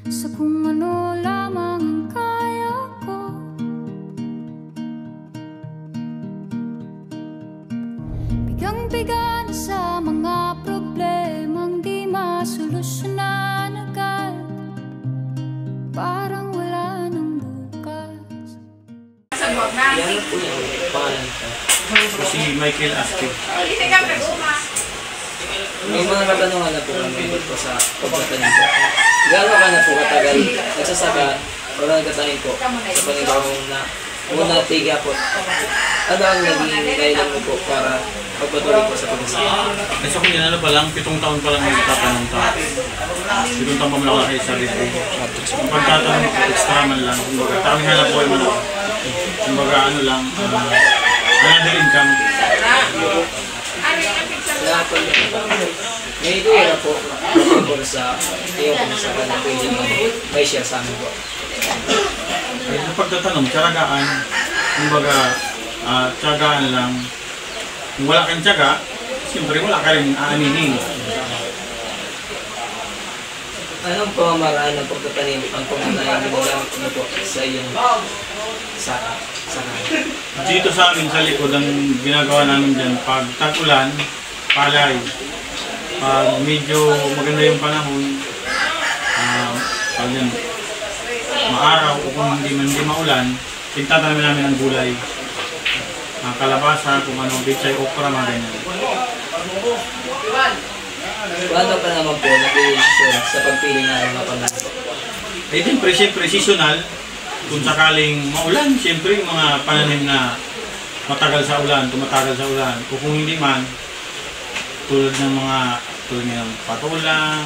sa kung ano lamang ang kaya ko. Bigang-biga na sa mga problemang di masolusyonan agad, parang wala nang bukas. Yan po yung pangalan ko. Si Michael Astig. May mga katanungan na po kami dito sa pagtatanim ko. Gano'n ka na po katagal nagsasaka o nagtatanim po sa panibagong na muna tiga po? Ano ang naging dahilan mo po para magpatuloy po sa pag-isaka? Kasi ako yan, ano pa lang, 7 taon pa lang nagtatanong ka. 7 taon pa mo lang kayo sa sarili. Pagtatanong ko, extra man lang. Kumbaga, tawag hanap po yung mga. Kumbaga, ano lang, another income. Lahat po yun. May idea po tungkol sa iyong pagsasaka na pwede may share sa amin po. Ay, sa pagtatanong, tiyagaan. Kumbaga, tiyagaan lang. Kung wala kang tiyaga, siyempre wala ka rin aaninin. Anong pamamaraan ng pagtatanim ang pangunahing ginagamit mo po sa iyong saka? Dito sa amin sa likod, ang ginagawa namin dyan, pag tag-ulan, palay. Pag medyo maganda yung panahon, pag yan, maaraw o kung hindi maulan, tigtatanim namin ng gulay. Kalabasa, kung ano, bitsay, okra, mga ganyan. Paano ka naman po nag-i-ensure sa pagpili ng mga pananim po? Eh, siyempre, seasonal. Kung sakaling maulan, siyempre, yung mga pananim na matagal sa ulan, tumatagal sa ulan. O kung hindi man, tulad ng patola.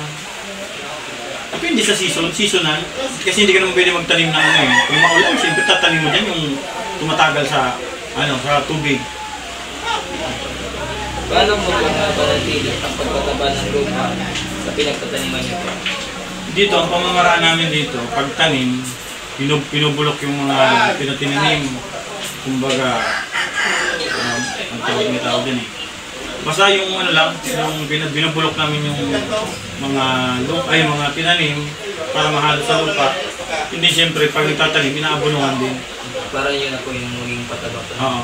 Depende sa seasonal. Kasi hindi ka naman pwede magtanim ng ano eh. Kung maulan, siyempre tatanim mo dyan yung tumatagal sa tubig. Paano mo po napanatili ang pagtataba ng lupa sa pinagtataniman niyo po? Dito, ang pamamaraan namin dito, pagtanim, pinubulok yung mga pinatinanim. Kumbaga, ang tawag din eh. Basta yung yung binubulok namin yung mga tinanim para mahalo sa lupa. Hindi siyempre, pag nagtatanim, inaabunuhan din. Para yun na po yung maging pataba po. Oo.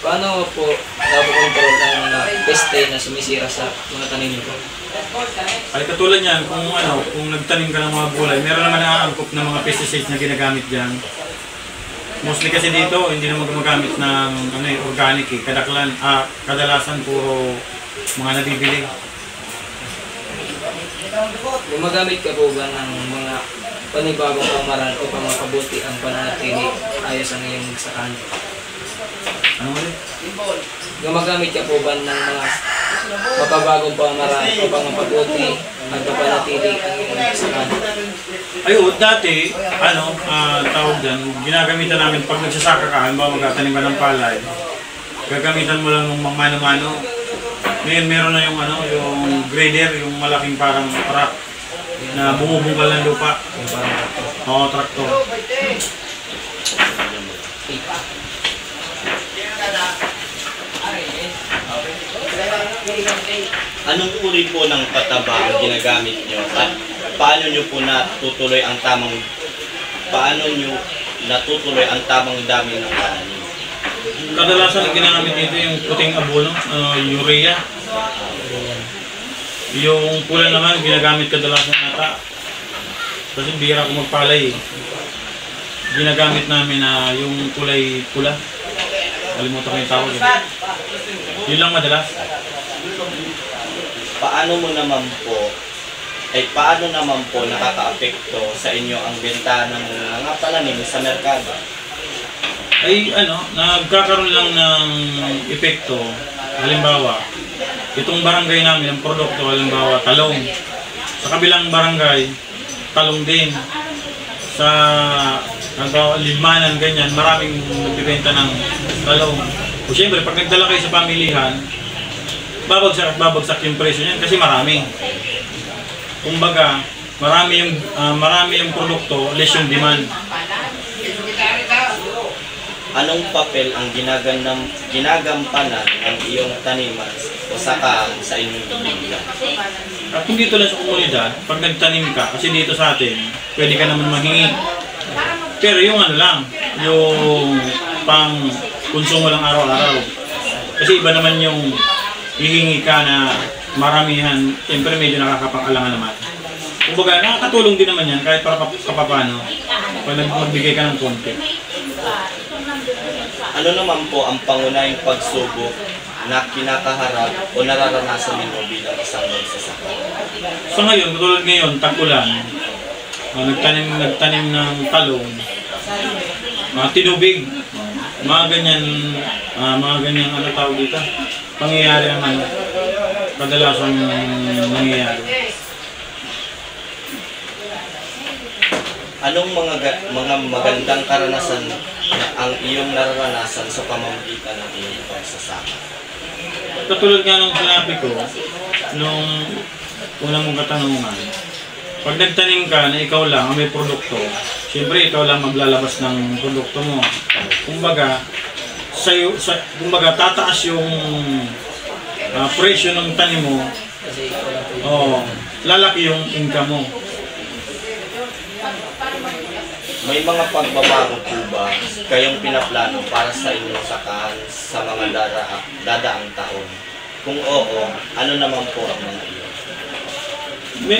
Paano po napokontrol ang mga peste na sumisira sa mga tanim niyo po? Ay katulad niyan, kung nagtanim ka ng mga gulay, meron naman naaangkop na mga pesticides na ginagamit diyan. Mostly kasi dito, hindi naman gumagamit ng organic eh. Kadalasan puro mga nabibili. Gumagamit ka po ba ng mga panibagong pamamaraan upang mapabuti ang pananatili ayos ang iyong magsakan? Ano ulit? Gumagamit ka po ba ng mga mapabagong pamamaraan upang mapabuti ang pananatili ang iyong magsakan? Ayun, dati, tawag dyan, ginagamitan namin pag nagsasaka ka, halimbawa magtatanim ka ng palay, gagamitan mo lang ng mano-mano. Ngayon meron na yung grader, yung malaking parang truck na bumubungkal ng lupa. Oo, traktor. Anong uri po ng pataba ang ginagamit nyo? At paano nyo po natutuloy ang tamang dami ng pananim? Kadalasan ang ginagamit dito yung puting abono, urea. Yung pula naman, ginagamit kadalasan nata. Kasi bihira ko magpalay eh. Ginagamit namin yung kulay pula. Kalimutan ko yung tawag eh. Yun lang madalas. Paano naman po nakaka-apekto sa inyo ang benta ng mga pananim sa merkado? Ay nagkakaroon lang ng epekto. Halimbawa, itong barangay namin, ang produkto, halimbawa, talong. Sa kabilang barangay, talong din. Sa Limanan, ganyan, maraming nagbibenta ng talong. O siyempre, pag nagdala kayo sa pamilihan, babagsak yung presyo niyan kasi marami. Kumbaga, marami yung produkto, less yung demand. Anong papel ang ginagampanan ng iyong taniman o saka sa inyong komunidad? At kung dito lang sa komunidad, pag nagtanim ka, kasi dito sa atin, pwede ka naman mahingi. Pero yung ano lang, yung pang konsumo lang araw-araw. Kasi iba naman yung hihingi ka na maramihan, siyempre medyo nakakapang-alangan naman. Kumbaga, nakakatulong din naman yan kahit para kapapano pag magbigay ka ng konti. Ano naman po ang pangunahing pagsubok na kinakaharap o nararanasan ninyo bilang isang magsasaka? So ngayon, tulad ngayon, tag-ulan, nagtanim ng talong, tinubig, mga ganyan ano tawag dito, pangyayari ang ano, kadalasang nangyayari. Anong mga magandang karanasan na ang iyong nararanasan sa pamamagitan ng iyong pagsasaka? Katulad nga nung sinabi ko, nung unang mong katanungan, pag nagtanim ka na ikaw lang ang may produkto, siyempre ikaw lang maglalabas ng produkto mo. Kumbaga, kumbaga tataas yung presyo ng tanim mo, lalaki yung income mo. May mga pagbabago po ba kayong pinaplano para sa inyong sakahan sa mga dadaang taon? Kung oo, ano naman po ang mga iyon?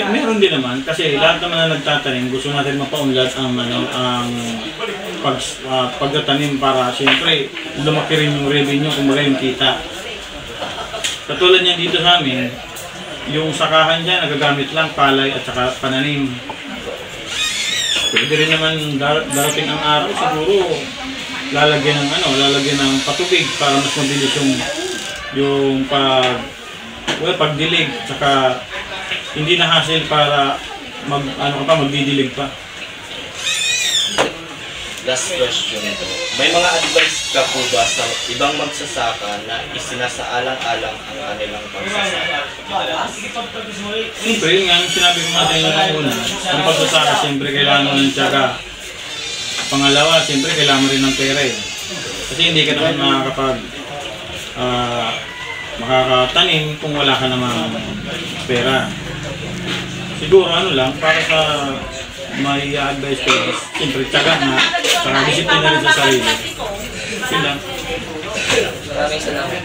Meron din naman kasi lahat naman na nagtatanim gusto natin mapaunlad ang pagtatanim para siyempre lumaki rin yung revenue, kumbaga yung kita. Katulad niya dito sa amin, yung sakahan niya nagagamit lang palay at saka pananim. Pwede rin naman darating ang araw siguro lalagyan ng patubig para mas mabilis yung pagdilig, saka hindi na hassle para magdidilig pa. Last question po. May mga advice ka po ba sa ibang magsasaka na isinasaalang-alang ang kanilang pagsasaka? Siyempre, yun nga, sinabi ko natin yung una, ang pagsasaka, siyempre kailangan mo ng tiyaga. Pangalawa, siyempre kailangan mo rin ng pera eh. Kasi hindi ka naman makakatanim kung wala ka namang pera. Siguro para sa may advice ko, siyempre tiyaga na, saka disiplina rin sa sarili. Sila. Maraming salamat.